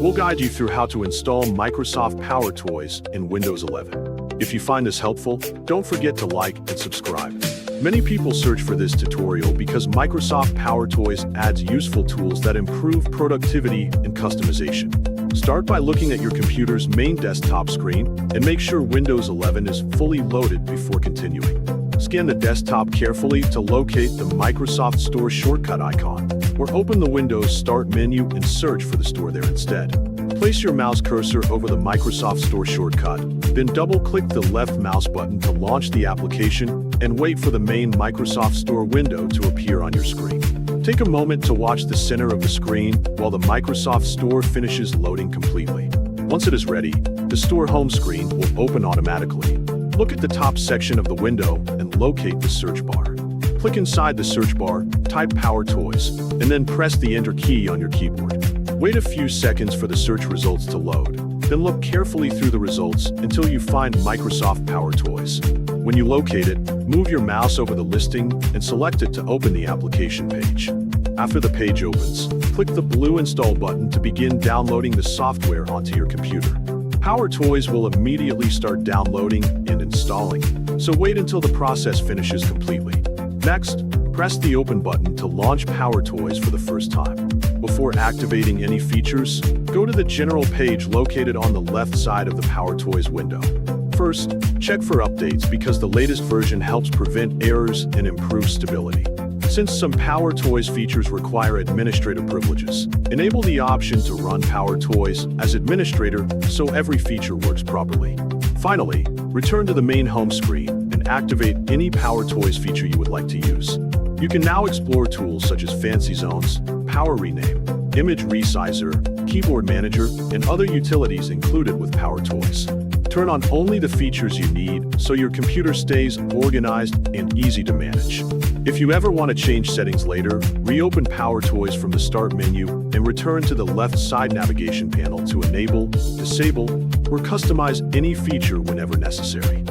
We'll guide you through how to install Microsoft PowerToys in Windows 11. If you find this helpful, don't forget to like and subscribe. Many people search for this tutorial because Microsoft PowerToys adds useful tools that improve productivity and customization. Start by looking at your computer's main desktop screen and make sure Windows 11 is fully loaded before continuing. Scan the desktop carefully to locate the Microsoft Store shortcut icon, or open the Windows Start menu and search for the store there instead. Place your mouse cursor over the Microsoft Store shortcut, then double-click the left mouse button to launch the application and wait for the main Microsoft Store window to appear on your screen. Take a moment to watch the center of the screen while the Microsoft Store finishes loading completely. Once it is ready, the Store home screen will open automatically. Look at the top section of the window and locate the search bar. Click inside the search bar, type PowerToys, and then press the Enter key on your keyboard. Wait a few seconds for the search results to load, then look carefully through the results until you find Microsoft PowerToys. When you locate it, move your mouse over the listing and select it to open the application page. After the page opens, click the blue Install button to begin downloading the software onto your computer. PowerToys will immediately start downloading and installing, so wait until the process finishes completely. Next, press the Open button to launch PowerToys for the first time. Before activating any features, go to the General page located on the left side of the PowerToys window. First, check for updates because the latest version helps prevent errors and improve stability. Since some PowerToys features require administrator privileges, enable the option to run PowerToys as administrator so every feature works properly. Finally, return to the main home screen and activate any PowerToys feature you would like to use. You can now explore tools such as Fancy Zones, Power Rename, Image Resizer, Keyboard Manager, and other utilities included with PowerToys. Turn on only the features you need so your computer stays organized and easy to manage. If you ever want to change settings later, reopen PowerToys from the Start menu and return to the left side navigation panel to enable, disable, or customize any feature whenever necessary.